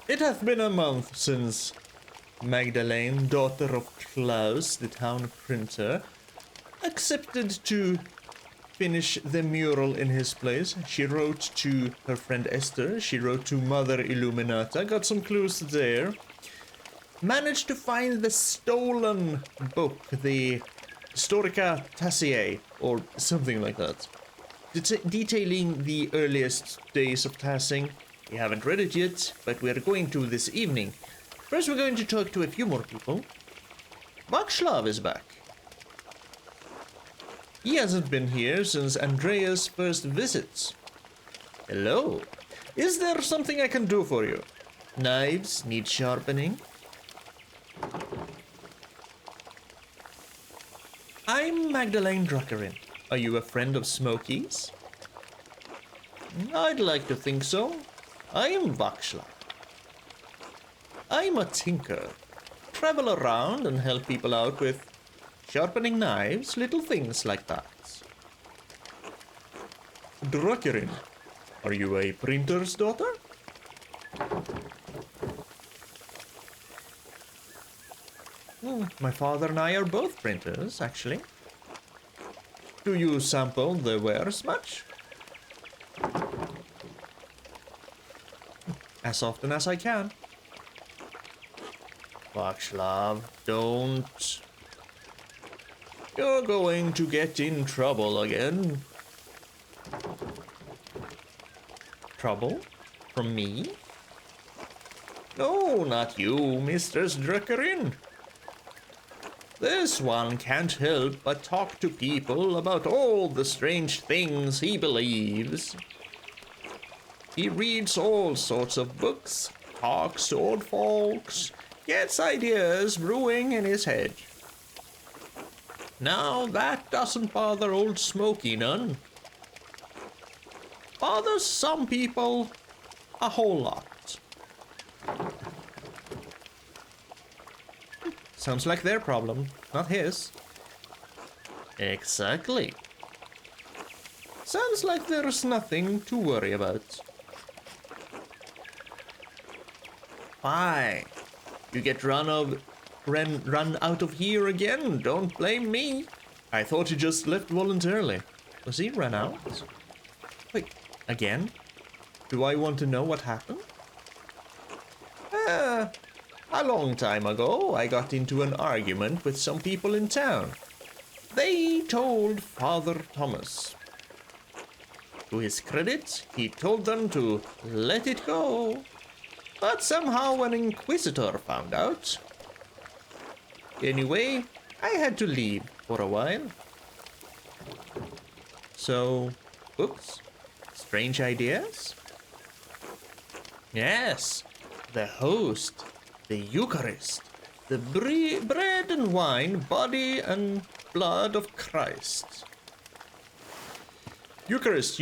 It hath been a month since Magdalene, daughter of Klaus, the town printer, accepted to finish the mural in his place. She wrote to her friend Esther, she wrote to Mother Illuminata, got some clues there. Managed to find the stolen book, the Historica Tassiae, or something like that. Detailing the earliest days of Tassing. We haven't read it yet, but we're going to this evening. First we're going to talk to a few more people. Václav is back. He hasn't been here since Andrea's first visits. Hello. Is there something I can do for you? Knives need sharpening. I'm Magdalene Druckerin. Are you a friend of Smokey's? I'd like to think so. I am Václav. I'm a tinker. Travel around and help people out with sharpening knives, little things like that. Druckerin, are you a printer's daughter? My father and I are both printers, actually. Do you sample the wares much? As often as I can. Václav, don't. You're going to get in trouble again. Trouble? From me? No, not you, Mistress Druckerin. This one can't help but talk to people about all the strange things he believes. He reads all sorts of books, talks to old folks, gets ideas brewing in his head. Now that doesn't bother old Smokey none. Bothers some people a whole lot. Sounds like their problem, not his. Exactly. Sounds like there's nothing to worry about. Why? You get run out of here again, don't blame me. I thought you just left voluntarily. Was he run out? Wait, again? Do I want to know what happened? A long time ago, I got into an argument with some people in town. They told Father Thomas. To his credit, he told them to let it go. But somehow an inquisitor found out. Anyway, I had to leave for a while. So, books? Strange ideas? Yes, the host, the Eucharist, the bread and wine, body and blood of Christ. Eucharist,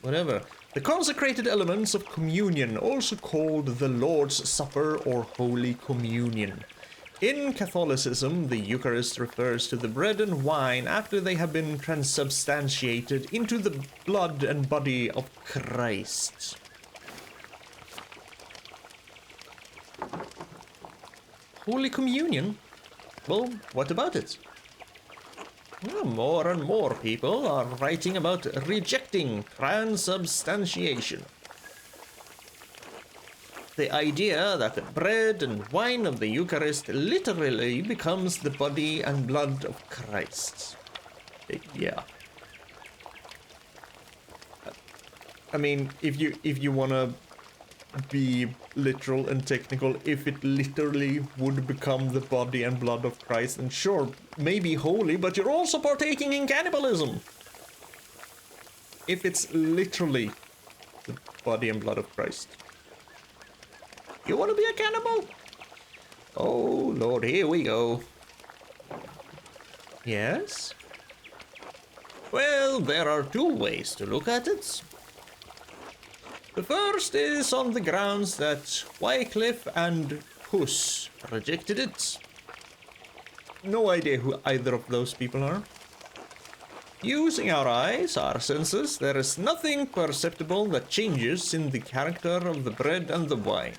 whatever. The consecrated elements of communion, also called the Lord's Supper or Holy Communion. In Catholicism, the Eucharist refers to the bread and wine after they have been transubstantiated into the blood and body of Christ. Holy Communion? Well, what about it? Well, more and more people are writing about rejecting transubstantiation. The idea that the bread and wine of the Eucharist literally becomes the body and blood of Christ. Yeah. I mean, if you wanna be literal and technical, if it literally would become the body and blood of Christ, then sure, maybe holy, but you're also partaking in cannibalism. If it's literally the body and blood of Christ. You want to be a cannibal? Oh Lord, here we go. Yes? Well, there are two ways to look at it. The first is on the grounds that Wycliffe and Hus rejected it. No idea who either of those people are. Using our eyes, our senses, there is nothing perceptible that changes in the character of the bread and the wine.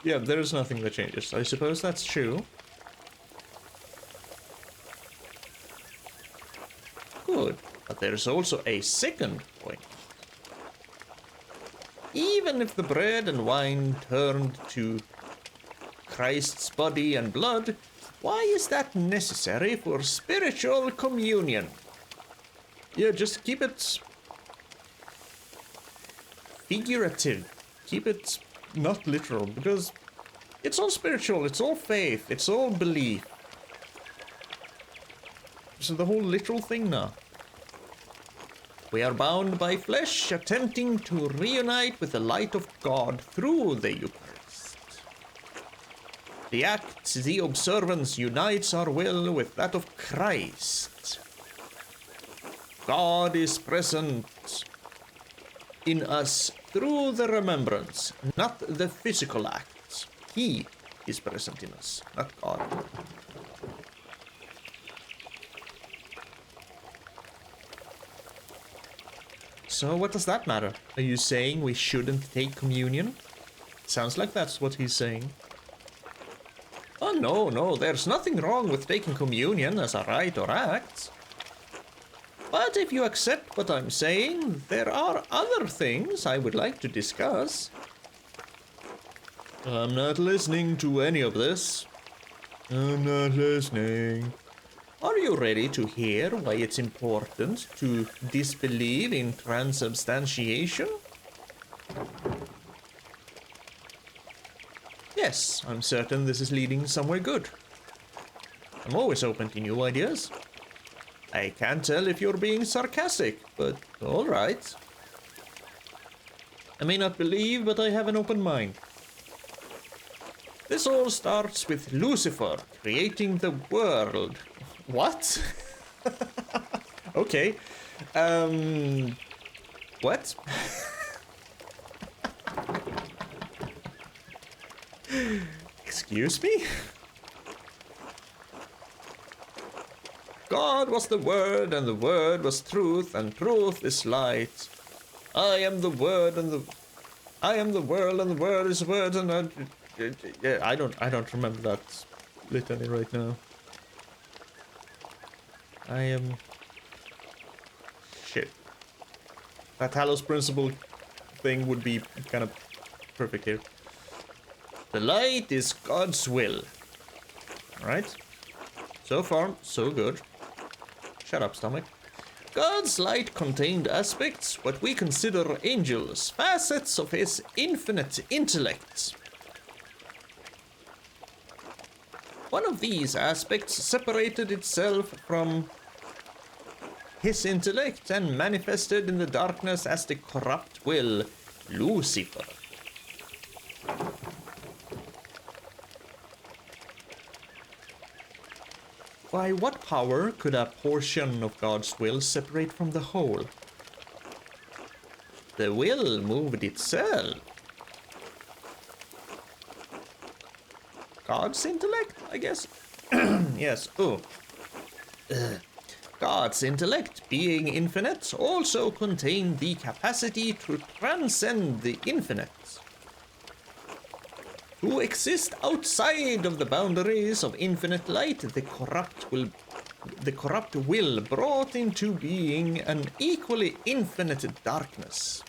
Yeah, there is nothing that changes. I suppose that's true. Good. But there's also a second point. Even if the bread and wine turned to Christ's body and blood, why is that necessary for spiritual communion? Yeah, just keep it figurative. Keep it not literal, because it's all spiritual, it's all faith, it's all belief. So the whole literal thing now. We are bound by flesh, attempting to reunite with the light of God through the Eucharist. The act, the observance, unites our will with that of Christ. God is present in us through the remembrance, not the physical acts. He is present in us, not God. So what does that matter? Are you saying we shouldn't take communion? Sounds like that's what he's saying. Oh no, there's nothing wrong with taking communion as a rite or act. But if you accept what I'm saying, there are other things I would like to discuss. I'm not listening to any of this. I'm not listening. Are you ready to hear why it's important to disbelieve in transubstantiation? Yes, I'm certain this is leading somewhere good. I'm always open to new ideas. I can't tell if you're being sarcastic, but all right. I may not believe, but I have an open mind. This all starts with Lucifer creating the world. What? Okay. What? Excuse me? God was the Word, and the Word was truth, and truth is light. I am the Word, and I am the world, and the Word is Word, and I don't remember that litany right now. Shit. That Talos principle thing would be kind of perfect here. The light is God's will. Alright? So far, so good. Shut up, stomach. God's light contained aspects, what we consider angels, facets of his infinite intellect. One of these aspects separated itself from his intellect and manifested in the darkness as the corrupt will, Lucifer. By what power could a portion of God's will separate from the whole? The will moved itself. God's intellect, I guess? Yes, God's intellect, being infinite, also contained the capacity to transcend the infinite. To exist outside of the boundaries of infinite light, the corrupt will brought into being an equally infinite darkness.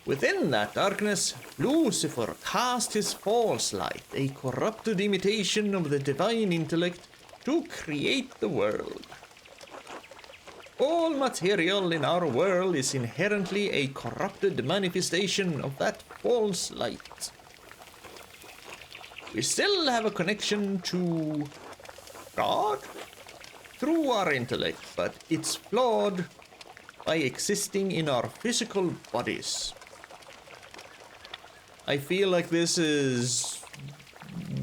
Within that darkness, Lucifer cast his false light, a corrupted imitation of the divine intellect, to create the world. All material in our world is inherently a corrupted manifestation of that false light. We still have a connection to God through our intellect, but it's flawed by existing in our physical bodies. I feel like this is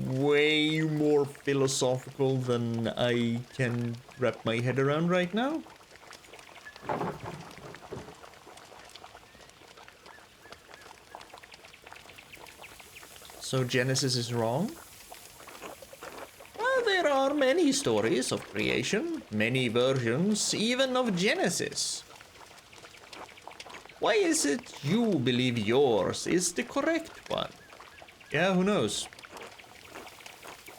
way more philosophical than I can wrap my head around right now. So Genesis is wrong? Well, there are many stories of creation, many versions even of Genesis. Why is it you believe yours is the correct one? Yeah, who knows?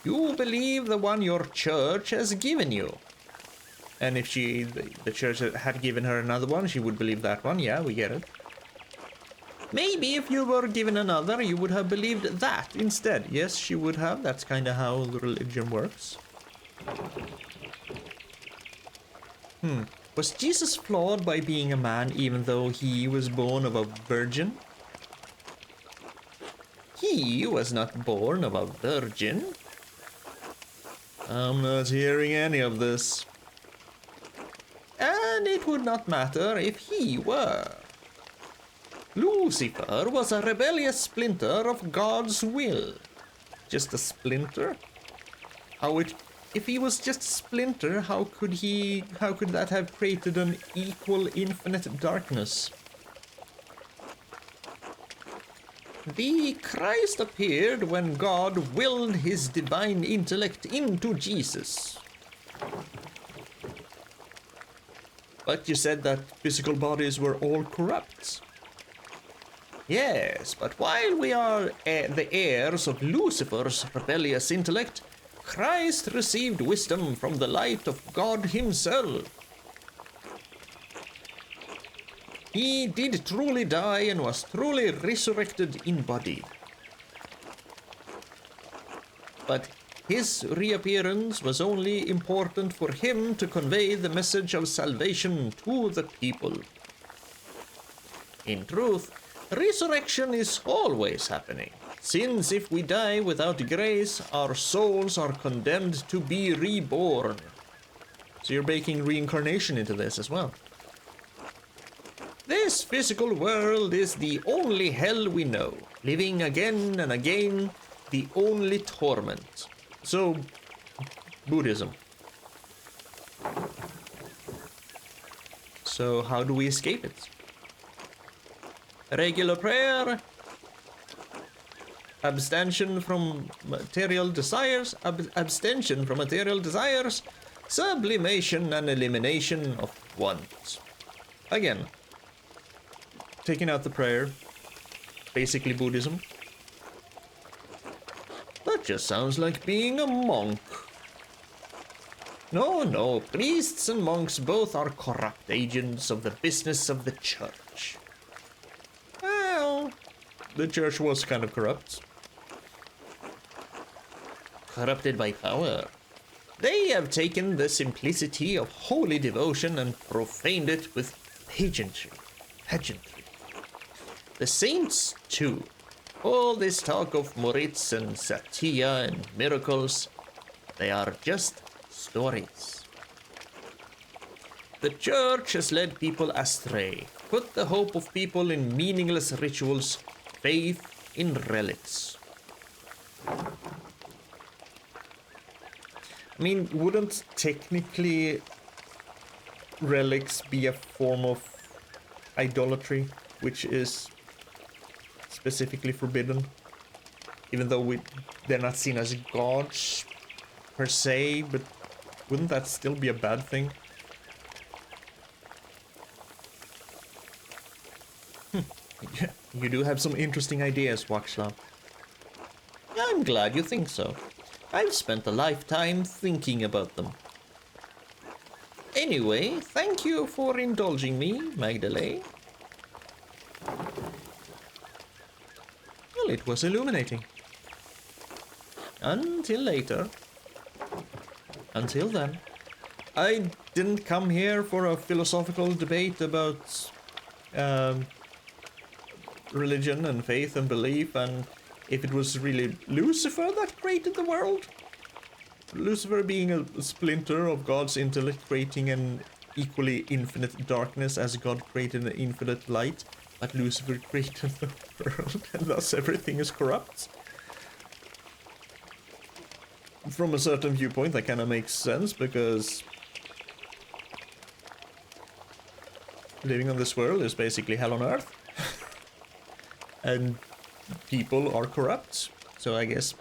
You believe the one your church has given you. And if the church had given her another one, she would believe that one. Yeah, we get it. Maybe if you were given another, you would have believed that instead. Yes, she would have. That's kind of how the religion works. Was Jesus flawed by being a man even though he was born of a virgin? He was not born of a virgin. I'm not hearing any of this. And it would not matter if he were. Lucifer was a rebellious splinter of God's will. Just a splinter? If he was just a splinter, how could that have created an equal infinite darkness? The Christ appeared when God willed his divine intellect into Jesus. But you said that physical bodies were all corrupt. Yes, but while we are the heirs of Lucifer's rebellious intellect, Christ received wisdom from the light of God himself. He did truly die and was truly resurrected in body. But his reappearance was only important for him to convey the message of salvation to the people. In truth, resurrection is always happening, since if we die without grace, our souls are condemned to be reborn. So you're baking reincarnation into this as well. This physical world is the only hell we know, living again and again, the only torment. So, Buddhism. So how do we escape it? Regular prayer, abstention from material desires, abstention from material desires, sublimation and elimination of want. Again, taking out the prayer, basically Buddhism. That just sounds like being a monk. No, priests and monks both are corrupt agents of the business of the church. Well, the church was kind of corrupt. Corrupted by power. They have taken the simplicity of holy devotion and profaned it with pageantry. The saints, too. All this talk of Moritz and Satya and miracles, they are just stories. The church has led people astray, put the hope of people in meaningless rituals, faith in relics. I mean, wouldn't technically relics be a form of idolatry, which is specifically forbidden, even though they're not seen as gods per se, but wouldn't that still be a bad thing? You do have some interesting ideas, Waxlaw. I'm glad you think so. I've spent a lifetime thinking about them. Anyway, thank you for indulging me, Magdalene. Well, it was illuminating. Until later. Until then. I didn't come here for a philosophical debate about religion and faith and belief and if it was really Lucifer that created the world. Lucifer being a splinter of God's intellect, creating an equally infinite darkness as God created an infinite light. But Lucifer created the world, and thus everything is corrupt. From a certain viewpoint, that kind of makes sense, because living on this world is basically hell on earth. And people are corrupt, so I guess,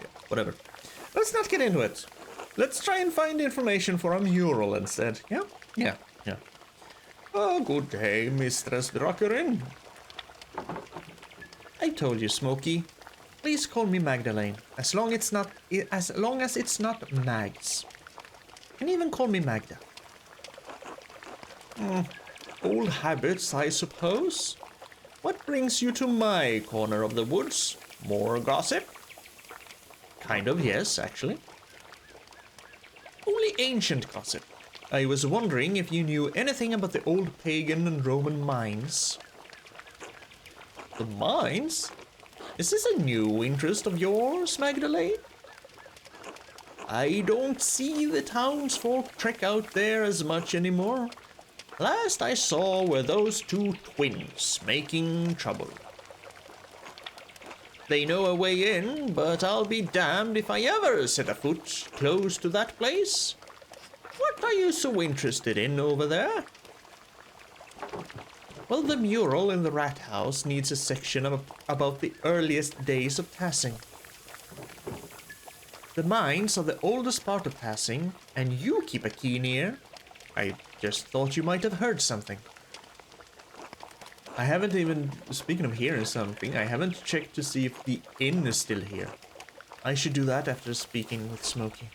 yeah, whatever. Let's not get into it. Let's try and find information for a mural instead, yeah? Yeah. Oh, good day, Mistress Druckerin. I told you, Smokey. Please call me Magdalene, as long as it's not Mags. You can even call me Magda. Old habits, I suppose. What brings you to my corner of the woods? More gossip? Kind of, yes, actually. Only ancient gossip. I was wondering if you knew anything about the old pagan and Roman mines. The mines? Is this a new interest of yours, Magdalene? I don't see the townsfolk trek out there as much anymore. Last I saw were those two twins making trouble. They know a way in, but I'll be damned if I ever set a foot close to that place. What are you so interested in over there? Well, the mural in the rat house needs a section about the earliest days of Tassing. The mines are the oldest part of Tassing, and you keep a keen ear. I just thought you might have heard something. I haven't even, speaking of hearing something, I haven't checked to see if the inn is still here. I should do that after speaking with Smokey.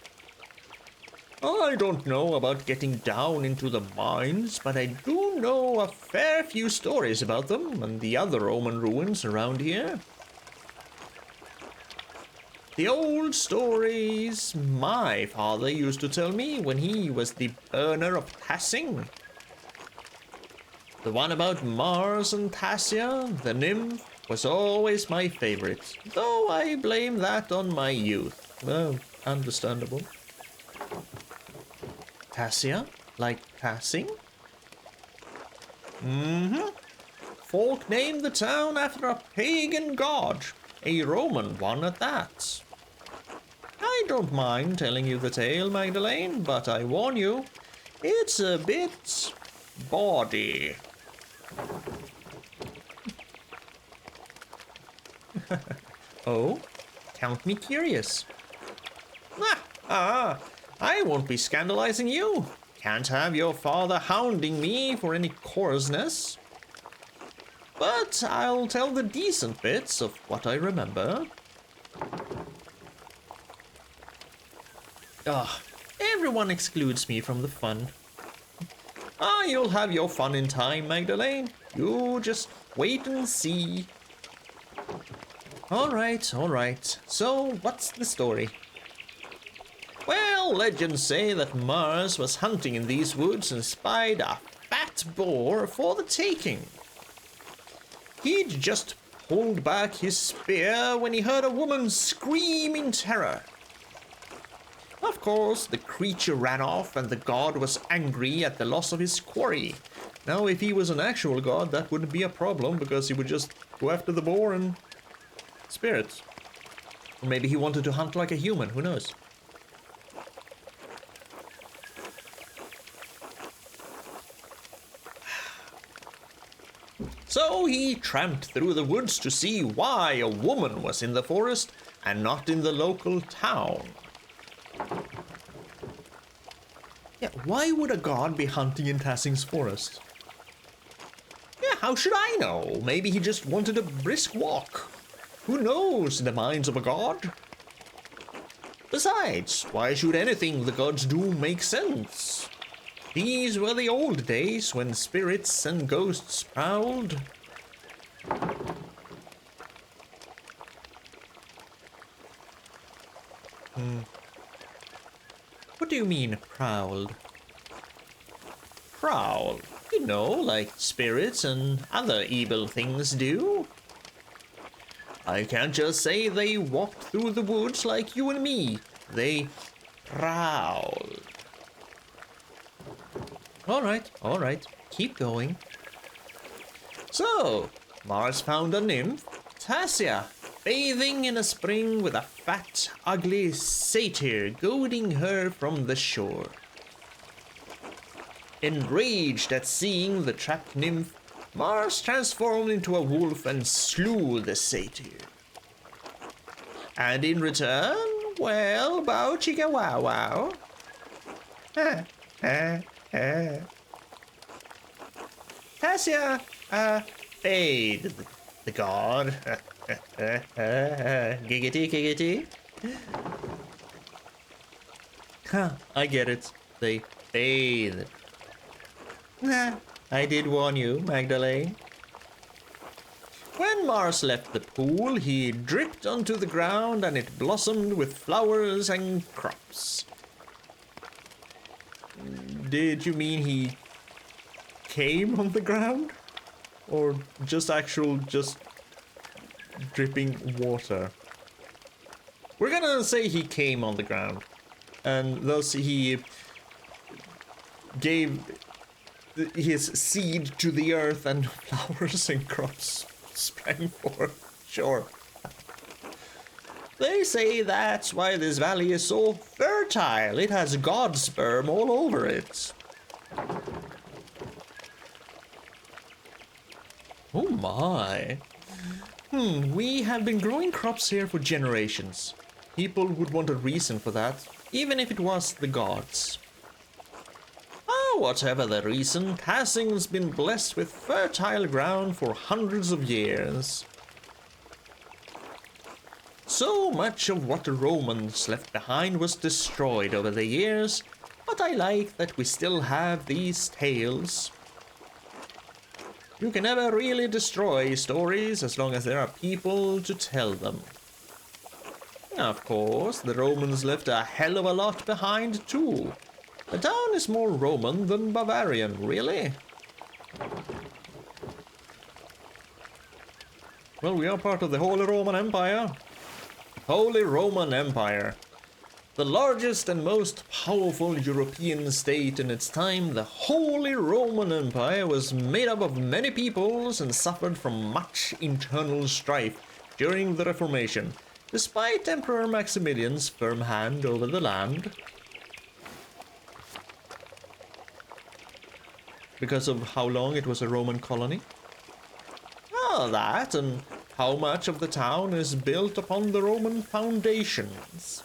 I don't know about getting down into the mines, but I do know a fair few stories about them and the other Roman ruins around here. The old stories my father used to tell me when he was the burner of Tassing. The one about Mars and Tassia, the nymph, was always my favorite, though I blame that on my youth. Well, understandable. Tassia? Like passing? Folk named the town after a pagan god, a Roman one at that. I don't mind telling you the tale, Magdalene, but I warn you, it's a bit bawdy. Oh, count me curious. I won't be scandalizing you. Can't have your father hounding me for any coarseness. But I'll tell the decent bits of what I remember. Everyone excludes me from the fun. You'll have your fun in time, Magdalene. You just wait and see. All right. So, what's the story? Well, legends say that Mars was hunting in these woods and spied a fat boar for the taking. He'd just pulled back his spear when he heard a woman scream in terror. Of course, the creature ran off and the god was angry at the loss of his quarry. Now, if he was an actual god, that wouldn't be a problem because he would just go after the boar and spear it. Or maybe he wanted to hunt like a human, who knows? So he tramped through the woods to see why a woman was in the forest and not in the local town. Yeah, why would a god be hunting in Tassing's forest? Yeah, how should I know? Maybe he just wanted a brisk walk. Who knows the minds of a god? Besides, why should anything the gods do make sense? These were the old days when spirits and ghosts prowled. What do you mean, prowled? Prowl. You know, like spirits and other evil things do. I can't just say they walked through the woods like you and me. They prowled. All right. Keep going. So, Mars found a nymph, Tassia, bathing in a spring with a fat, ugly satyr goading her from the shore. Enraged at seeing the trapped nymph, Mars transformed into a wolf and slew the satyr. And in return, well, bow chicka wow wow. Tassia, paid the god. Giggity, giggity. Huh, I get it. They bathe. Nah, I did warn you, Magdalene. When Mars left the pool, he dripped onto the ground and it blossomed with flowers and crops. Did you mean he came on the ground? Or just dripping water? We're gonna say he came on the ground. And thus he gave his seed to the earth and flowers and crops sprang forth. Sure. They say that's why this valley is so fertile. It has god sperm all over it. Oh my. We have been growing crops here for generations. People would want a reason for that, even if it was the gods. Whatever the reason, Tassing's been blessed with fertile ground for hundreds of years. So much of what the Romans left behind was destroyed over the years, but I like that we still have these tales. You can never really destroy stories as long as there are people to tell them. Of course, the Romans left a hell of a lot behind too. The town is more Roman than Bavarian, really. Well, we are part of the Holy Roman Empire. Holy Roman Empire. The largest and most powerful European state in its time, the Holy Roman Empire was made up of many peoples and suffered from much internal strife during the Reformation, despite Emperor Maximilian's firm hand over the land. Because of how long it was a Roman colony? That and how much of the town is built upon the Roman foundations.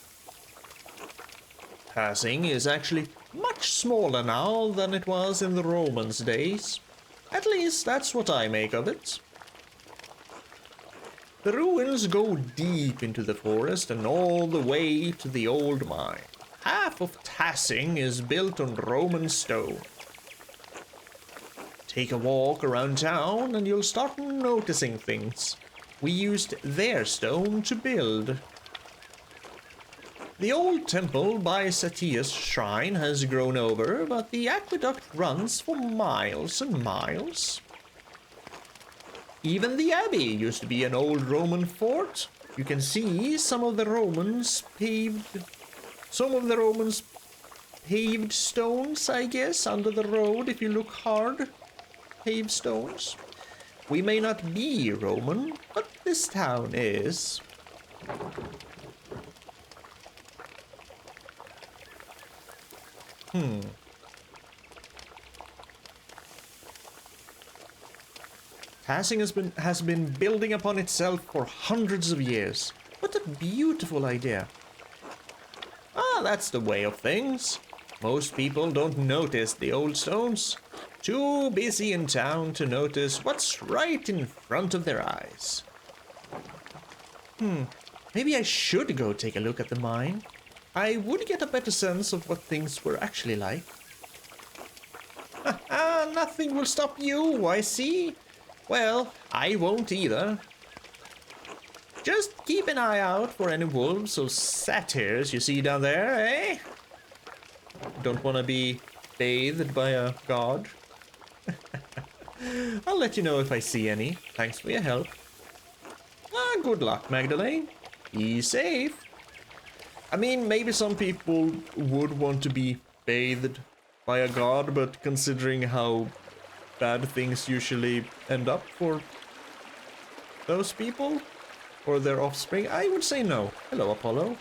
Tassing is actually much smaller now than it was in the Romans' days. At least that's what I make of it. The ruins go deep into the forest and all the way to the old mine. Half of Tassing is built on Roman stone. Take a walk around town and you'll start noticing things. We used their stone to build. The old temple by Satia's shrine has grown over, but the aqueduct runs for miles and miles. Even the abbey used to be an old Roman fort. You can see some of the Romans paved stones, I guess, under the road if you look hard. Paved stones. We may not be Roman, but this town is. Tassing has been building upon itself for hundreds of years. What a beautiful idea. That's the way of things. Most people don't notice the old stones. Too busy in town to notice what's right in front of their eyes. Maybe I should go take a look at the mine. I would get a better sense of what things were actually like. Nothing will stop you, I see. Well, I won't either. Just keep an eye out for any wolves or satyrs you see down there, eh? Don't want to be bathed by a god? I'll let you know if I see any. Thanks for your help. Good luck, Magdalene. Be safe. I mean, maybe some people would want to be bathed by a god, but considering how bad things usually end up for those people or their offspring, I would say no. Hello, Apollo.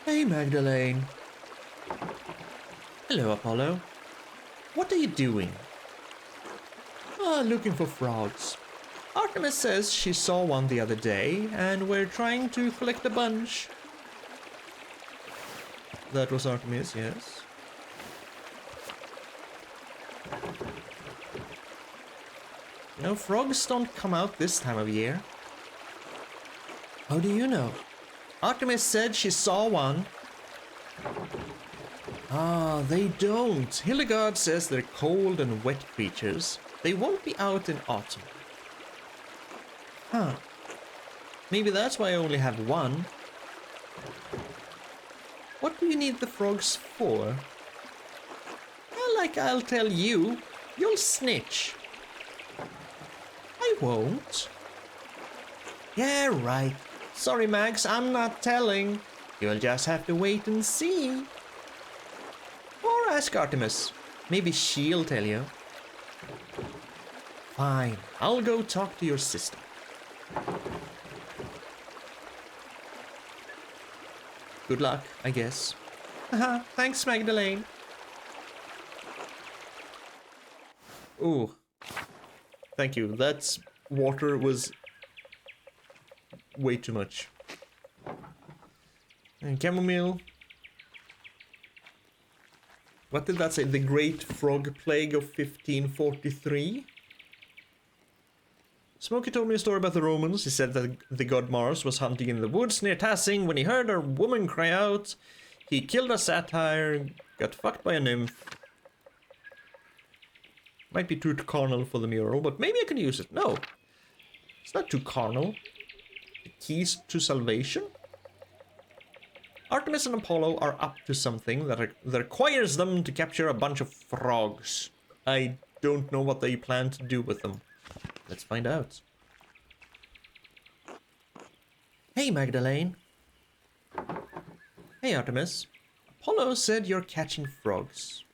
Hey, Magdalene. Hello, Apollo. What are you doing? Looking for frogs. Artemis says she saw one the other day, and we're trying to collect a bunch. That was Artemis, yes. No, frogs don't come out this time of year. How do you know? Artemis said she saw one. Ah, they don't. Hildegard says they're cold and wet creatures. They won't be out in autumn. Huh. Maybe that's why I only have one. What do you need the frogs for? Well, like I'll tell you, you'll snitch. I won't. Yeah, right. Sorry, Max, I'm not telling. You'll just have to wait and see. Or ask Artemis. Maybe she'll tell you. Fine, I'll go talk to your sister. Good luck, I guess. Haha, thanks, Magdalene. Ooh. Thank you. That water was way too much. And chamomile. What did that say? The Great Frog Plague of 1543? Smokey told me a story about the Romans. He said that the god Mars was hunting in the woods near Tassing when he heard a woman cry out. He killed a satyr, got fucked by a nymph. Might be too carnal for the mural, but maybe I can use it. No, it's not too carnal. The keys to salvation? Artemis and Apollo are up to something that requires them to capture a bunch of frogs. I don't know what they plan to do with them. Let's find out. Hey, Magdalene. Hey, Artemis. Apollo said you're catching frogs.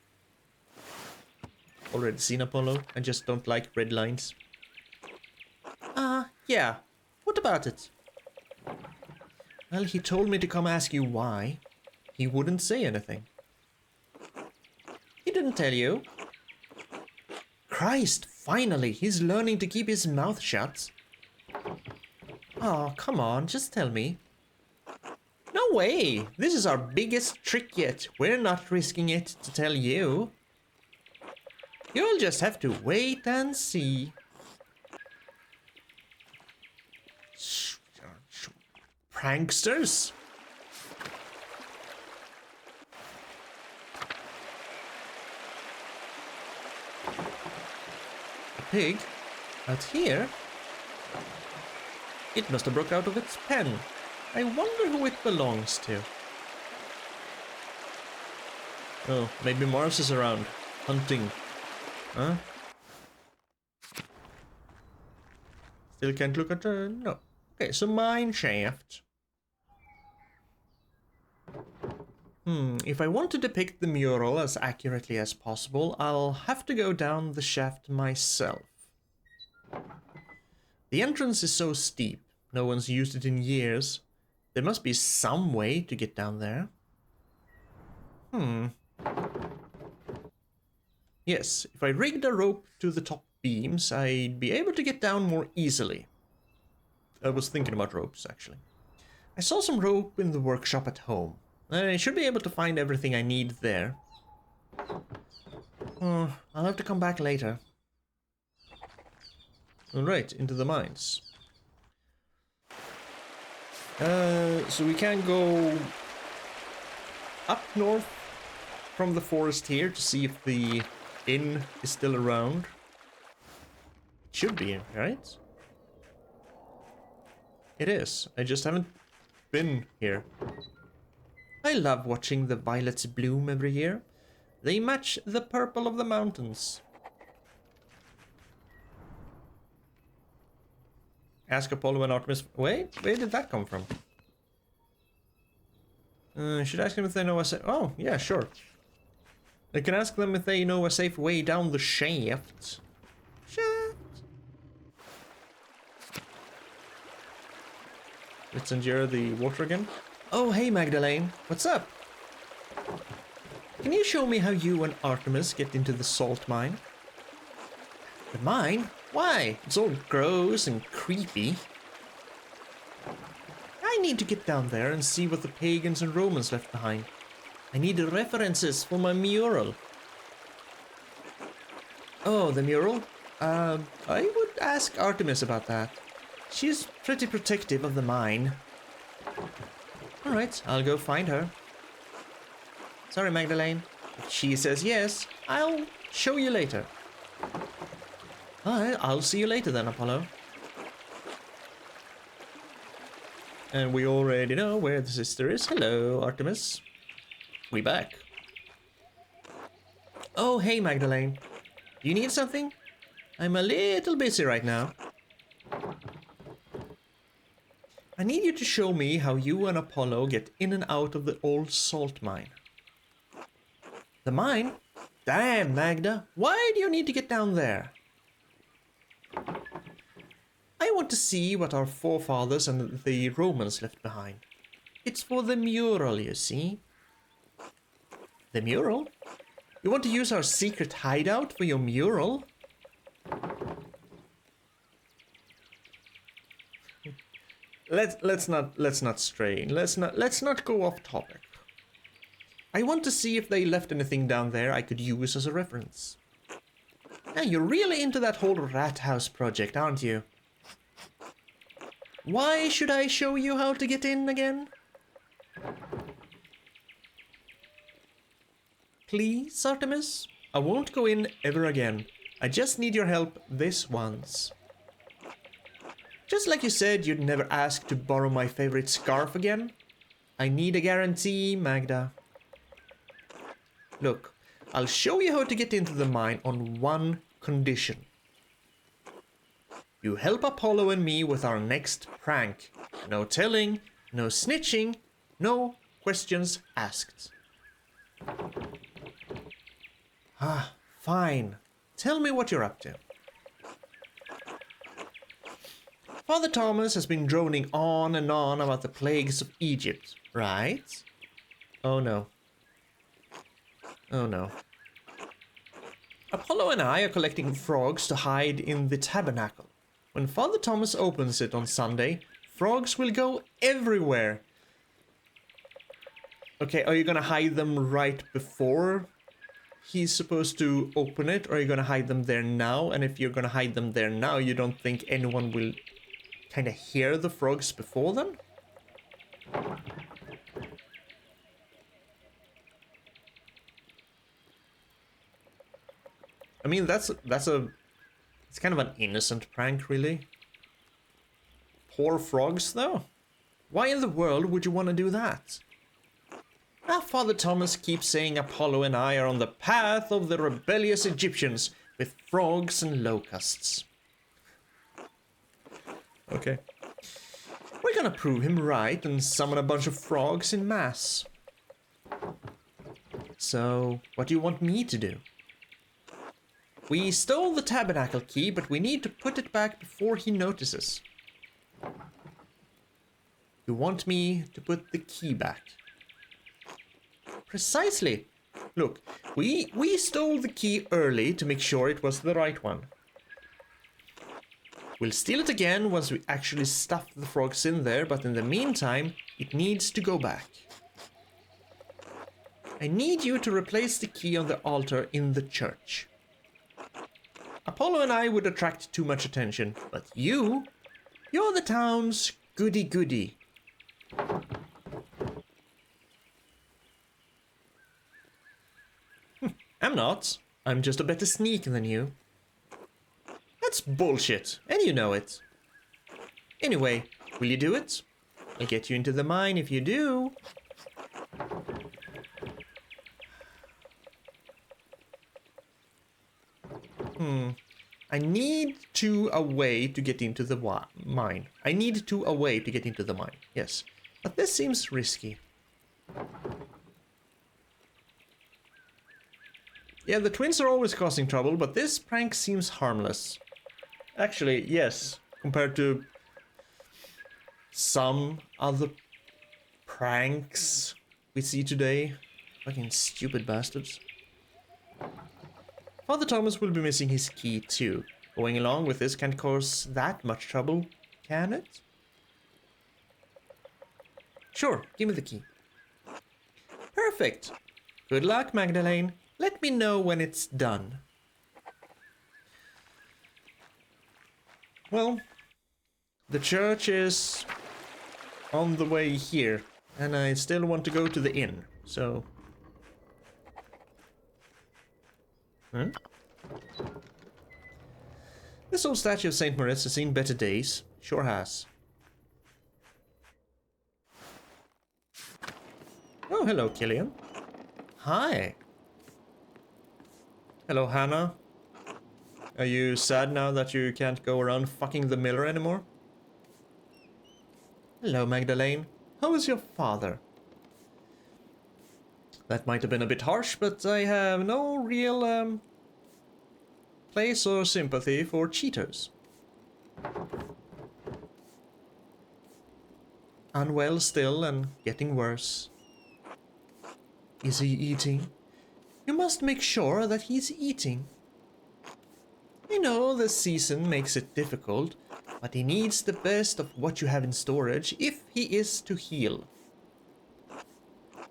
Already seen Apollo. I just don't like red lines. Yeah. What about it? Well, he told me to come ask you why. He wouldn't say anything. He didn't tell you? Christ, finally, he's learning to keep his mouth shut. Oh, come on, just tell me. No way! This is our biggest trick yet. We're not risking it to tell you. You'll just have to wait and see. Pranksters? A pig? Out here? It must have broke out of its pen. I wonder who it belongs to. Oh, maybe Mars is around, hunting. Huh? Still can't look at her? No. Okay, so mine shaft. If I want to depict the mural as accurately as possible, I'll have to go down the shaft myself. The entrance is so steep, no one's used it in years. There must be some way to get down there. Yes, if I rigged a rope to the top beams, I'd be able to get down more easily. I was thinking about ropes, actually. I saw some rope in the workshop at home. I should be able to find everything I need there. I'll have to come back later. Alright, into the mines. So we can go up north from the forest here to see if the inn is still around. It should be, right? It is. I just haven't been here. I love watching the violets bloom every year. They match the purple of the mountains. Ask Apollo and Artemis. Wait, where did that come from? Should ask them if they know a safe... Oh, yeah, sure. I can ask them if they know a safe way down the shaft. Let's endure the water again. Oh, hey, Magdalene. What's up? Can you show me how you and Artemis get into the salt mine? The mine? Why? It's all gross and creepy. I need to get down there and see what the pagans and Romans left behind. I need references for my mural. Oh, the mural? I would ask Artemis about that. She's pretty protective of the mine. Alright, I'll go find her. Sorry, Magdalene. If she says yes, I'll show you later. Alright, I'll see you later then, Apollo. And we already know where the sister is. Hello, Artemis. We back. Oh, hey, Magdalene. Do you need something? I'm a little busy right now. I need you to show me how you and Apollo get in and out of the old salt mine. The mine? Damn, Magda. Why do you need to get down there? I want to see what our forefathers and the Romans left behind. It's for the mural, you see. The mural? You want to use our secret hideout for your mural? Let's not stray. Let's not go off topic. I want to see if they left anything down there I could use as a reference. Now you're really into that whole rat house project, aren't you? Why should I show you how to get in again? Please, Artemis? I won't go in ever again. I just need your help this once. Just like you said you'd never ask to borrow my favorite scarf again. I need a guarantee, Magda. Look, I'll show you how to get into the mine on one condition. You help Apollo and me with our next prank. No telling, no snitching, no questions asked. Ah, fine. Tell me what you're up to. Father Thomas has been droning on and on about the plagues of Egypt, right? Oh no. Oh no. Apollo and I are collecting frogs to hide in the tabernacle. When Father Thomas opens it on Sunday, frogs will go everywhere. Okay, are you gonna hide them right before he's supposed to open it, or are you gonna hide them there now? And if you're gonna hide them there now, you don't think anyone will kind of hear the frogs before then? I mean, it's kind of an innocent prank, really. Poor frogs, though. Why in the world would you want to do that? Ah, Father Thomas keeps saying Apollo and I are on the path of the rebellious Egyptians with frogs and locusts. Okay. We're gonna prove him right and summon a bunch of frogs in mass. So, what do you want me to do? We stole the tabernacle key, but we need to put it back before he notices. You want me to put the key back? Precisely. Look, we stole the key early to make sure it was the right one. We'll steal it again once we actually stuff the frogs in there, but in the meantime, it needs to go back. I need you to replace the key on the altar in the church. Apollo and I would attract too much attention, but you're the town's goody-goody. I'm not. I'm just a better sneak than you. That's bullshit, and you know it. Anyway, will you do it? I'll get you into the mine if you do. I need a way to get into the mine. I need a way to get into the mine, yes. But this seems risky. Yeah, the twins are always causing trouble, but this prank seems harmless. Actually, yes, compared to some other pranks we see today. Fucking stupid bastards. Father Thomas will be missing his key too. Going along with this can't cause that much trouble, can it? Sure, give me the key. Perfect. Good luck, Magdalene. Let me know when it's done. Well, the church is on the way here, and I still want to go to the inn, so... Huh? This old statue of St. Moritz has seen better days. Sure has. Oh, hello, Killian. Hi. Hello, Hannah. Are you sad now that you can't go around fucking the miller anymore? Hello, Magdalene. How is your father? That might have been a bit harsh, but I have no real, place or sympathy for cheaters. Unwell still and getting worse. Is he eating? You must make sure that he's eating. I know the season makes it difficult, but he needs the best of what you have in storage if he is to heal.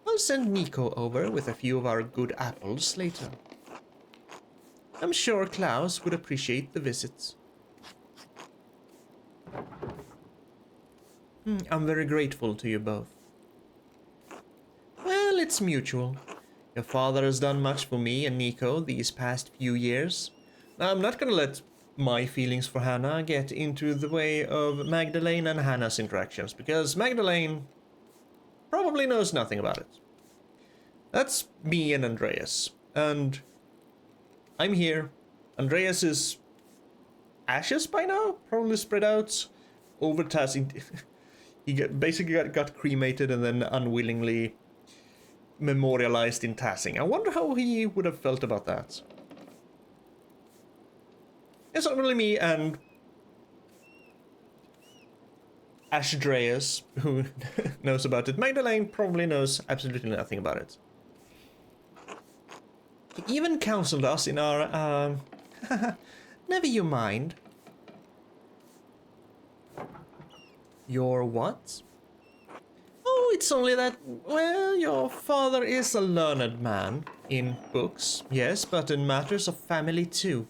I'll send Nico over with a few of our good apples later. I'm sure Klaus would appreciate the visit. I'm very grateful to you both. Well, it's mutual. Your father has done much for me and Nico these past few years. Now, I'm not gonna let my feelings for Hannah get into the way of Magdalene and Hannah's interactions, because Magdalene probably knows nothing about it. That's me and Andreas, and I'm here. Andreas is ashes by now, probably spread out over Tassie. He basically got cremated and then unwillingly memorialized in Tassing. I wonder how he would have felt about that. It's not really me and Ashdreas who knows about it. Magdalene probably knows absolutely nothing about it. He even counseled us in our, never you mind. Your what? Oh, it's only that, well, your father is a learned man in books, yes, but in matters of family too.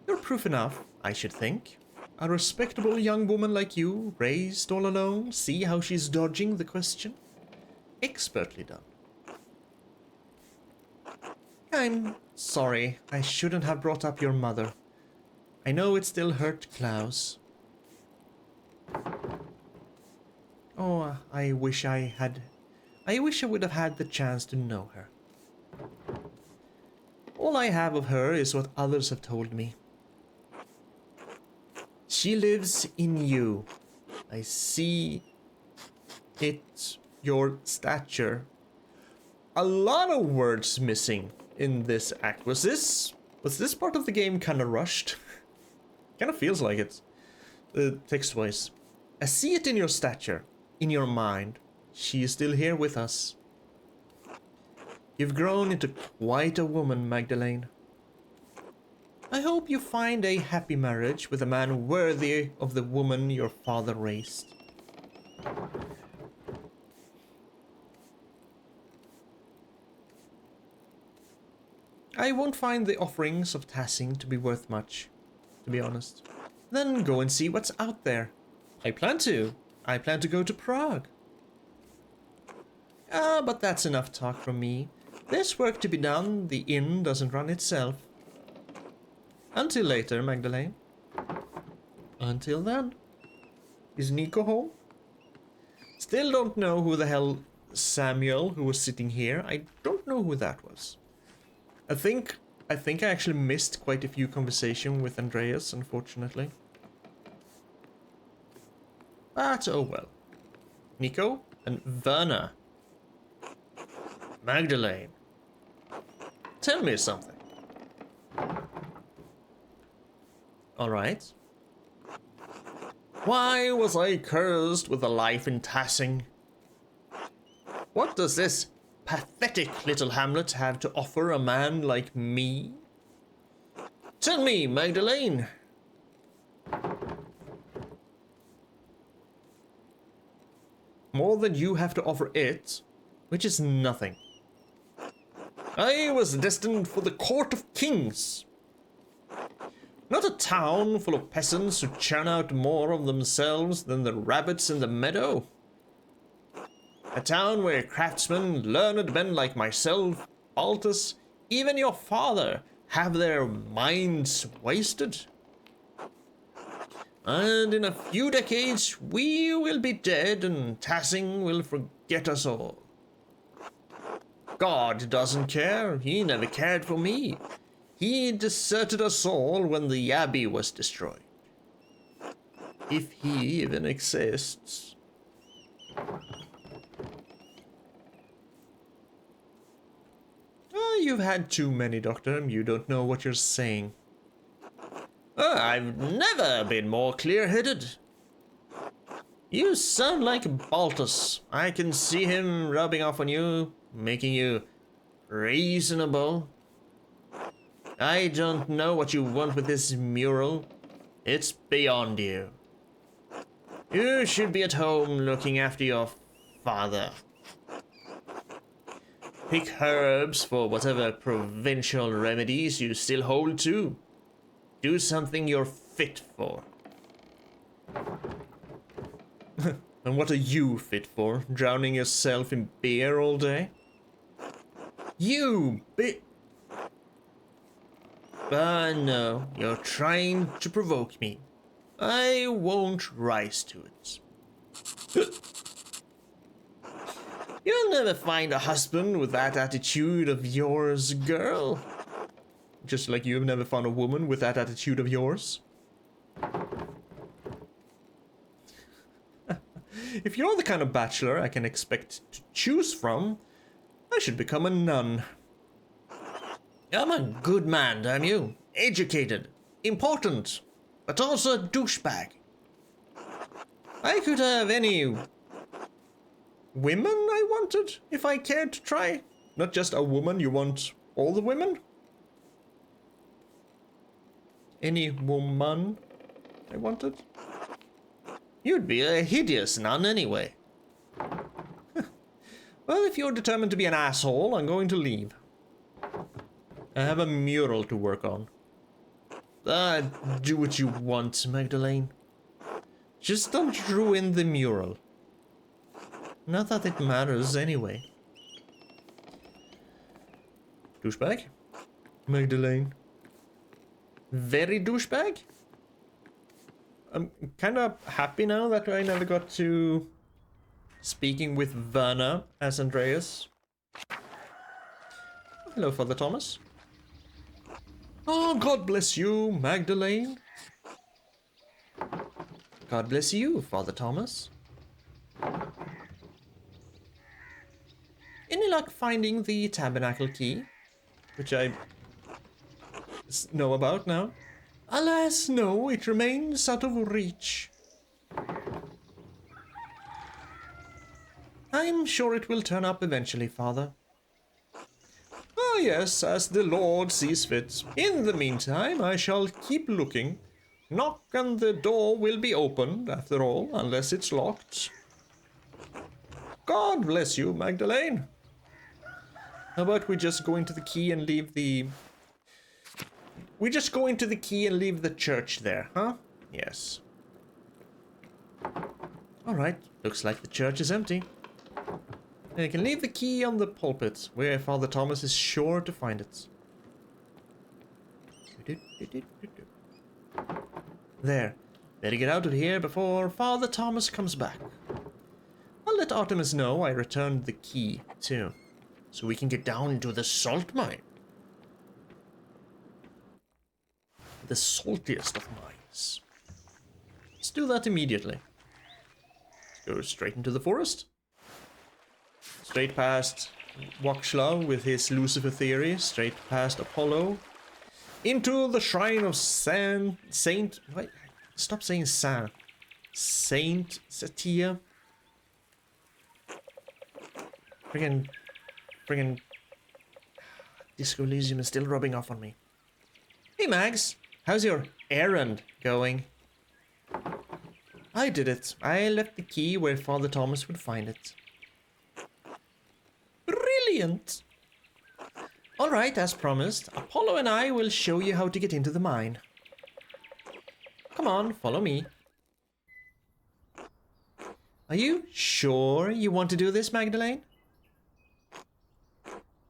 You're proof enough, I should think. A respectable young woman like you, raised all alone, see how she's dodging the question? Expertly done. I'm sorry, I shouldn't have brought up your mother. I know it still hurt Klaus. Oh, I wish I would have had the chance to know her. All I have of her is what others have told me. She lives in you. I see it, your stature. A lot of words missing in this act. Was this part of the game kind of rushed? Kind of feels like it, text-wise. I see it in your stature, in your mind. She is still here with us. You've grown into quite a woman, Magdalene. I hope you find a happy marriage with a man worthy of the woman your father raised. I won't find the offerings of Tassing to be worth much, to be honest. Then go and see what's out there. I plan to go to Prague. Ah, but that's enough talk from me. There's work to be done, the inn doesn't run itself. Until later, Magdalene. Until then. Is Nico home? Still don't know who the hell Samuel, who was sitting here, I don't know who that was. I think I actually missed quite a few conversations with Andreas, unfortunately. But oh well. Nico and Werner. Magdalene. Tell me something. Alright. Why was I cursed with a life in Tassing? What does this pathetic little hamlet have to offer a man like me? Tell me, Magdalene. More than you have to offer it, which is nothing. I was destined for the court of kings. Not a town full of peasants who churn out more of themselves than the rabbits in the meadow. A town where craftsmen, learned men like myself, Baltus, even your father, have their minds wasted. And in a few decades, we will be dead and Tassing will forget us all. God doesn't care. He never cared for me. He deserted us all when the Abbey was destroyed. If he even exists. You've had too many, Doctor. You don't know what you're saying. I've never been more clear-headed. You sound like Baltus. I can see him rubbing off on you, making you reasonable. I don't know what you want with this mural. It's beyond you. You should be at home looking after your father. Pick herbs for whatever provincial remedies you still hold to. Do something you're fit for. And what are you fit for? Drowning yourself in beer all day? You no, you're trying to provoke me. I won't rise to it. You'll never find a husband with that attitude of yours, girl. Just like you've never found a woman with that attitude of yours. If you're the kind of bachelor I can expect to choose from, I should become a nun. I'm a good man, damn you. Educated, important, but also a douchebag. I could have any women I wanted if I cared to try. Not just a woman, you want all the women? Any woman I wanted? You'd be a hideous nun anyway. Well, if you're determined to be an asshole, I'm going to leave. I have a mural to work on. Do what you want, Magdalene. Just don't ruin the mural. Not that it matters anyway. Douchebag? Magdalene. Very douchebag? I'm kind of happy now that I never got to speaking with Werner as Andreas. Hello, Father Thomas. Oh, God bless you, Magdalene. God bless you, Father Thomas. Any luck finding the tabernacle key? Which I know about now. Alas, no, it remains out of reach. I'm sure it will turn up eventually, Father. Ah, yes, as the Lord sees fit. In the meantime, I shall keep looking. Knock and the door will be opened, after all, unless it's locked. God bless you, Magdalene. How about we just go into the key and leave the... We just go into the key and leave the church there, huh? Yes. Alright, looks like the church is empty. I can leave the key on the pulpit, where Father Thomas is sure to find it. There. Better get out of here before Father Thomas comes back. I'll let Artemis know I returned the key, too, so we can get down into the salt mine. The saltiest of mines. Let's do that immediately. Let's go straight into the forest. Straight past Wakshla with his Lucifer theory. Straight past Apollo. Into the shrine of Saint... Wait, stop saying Saint. Saint Satia. Friggin... Disco Elysium is still rubbing off on me. Hey Mags, how's your errand going? I did it. I left the key where Father Thomas would find it. Brilliant! Alright, as promised, Apollo and I will show you how to get into the mine. Come on, follow me. Are you sure you want to do this, Magdalene?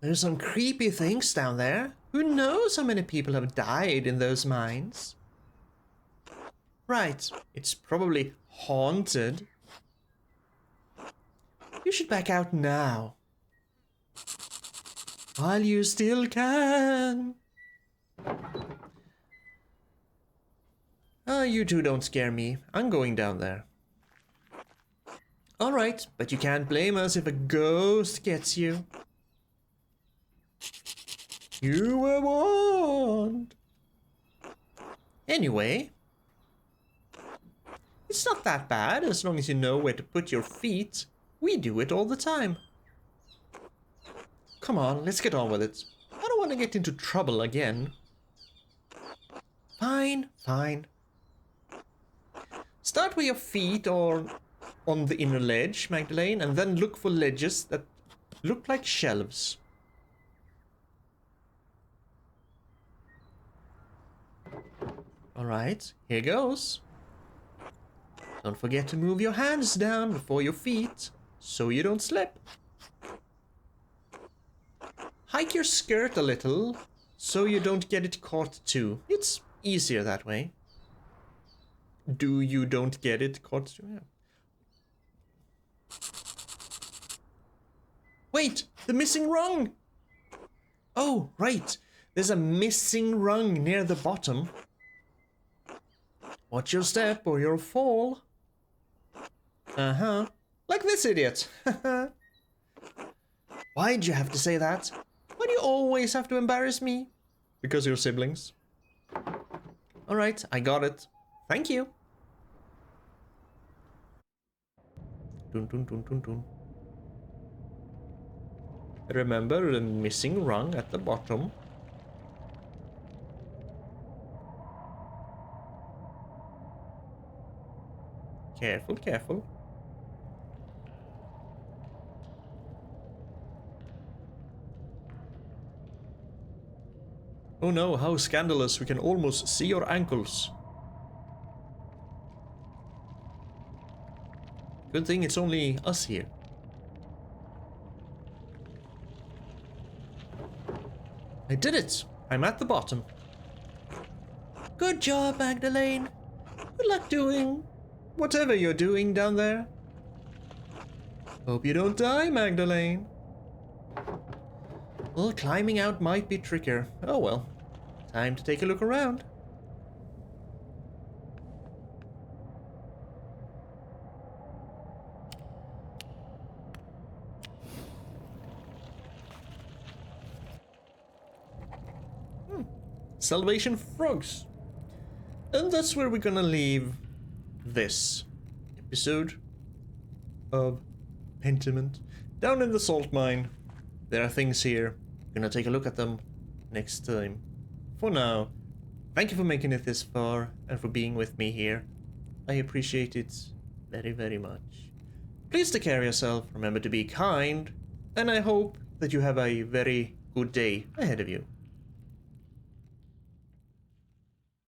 There's some creepy things down there. Who knows how many people have died in those mines? Right, it's probably haunted. You should back out now. While you still can. Ah, you two don't scare me. I'm going down there. Alright, but you can't blame us if a ghost gets you. You were warned. Anyway, it's not that bad as long as you know where to put your feet. We do it all the time. Come on, let's get on with it. I don't want to get into trouble again. Fine, fine. Start with your feet or on the inner ledge, Magdalene, and then look for ledges that look like shelves. Alright, here goes. Don't forget to move your hands down before your feet, so you don't slip. Hike your skirt a little, so you don't get it caught too. It's easier that way. Do you don't get it caught too? Yeah. Wait, the missing rung! Oh, right. There's a missing rung near the bottom. Watch your step or you'll fall. Uh-huh. Like this idiot. Why'd you have to say that? Why do you always have to embarrass me? Because you're siblings. Alright, I got it. Thank you. Dun, dun, dun, dun, dun. Remember the missing rung at the bottom. Careful, careful. Oh no, how scandalous, we can almost see your ankles. Good thing it's only us here. I did it! I'm at the bottom. Good job, Magdalene. Good luck doing whatever you're doing down there. Hope you don't die, Magdalene. Well, climbing out might be trickier. Oh well. Time to take a look around. Salvation frogs. And that's where we're gonna leave this episode of Pentiment. Down in the salt mine. There are things here. We're gonna take a look at them next time. For now, thank you for making it this far and for being with me here. I appreciate it very, very much. Please take care of yourself, remember to be kind, and I hope that you have a very good day ahead of you.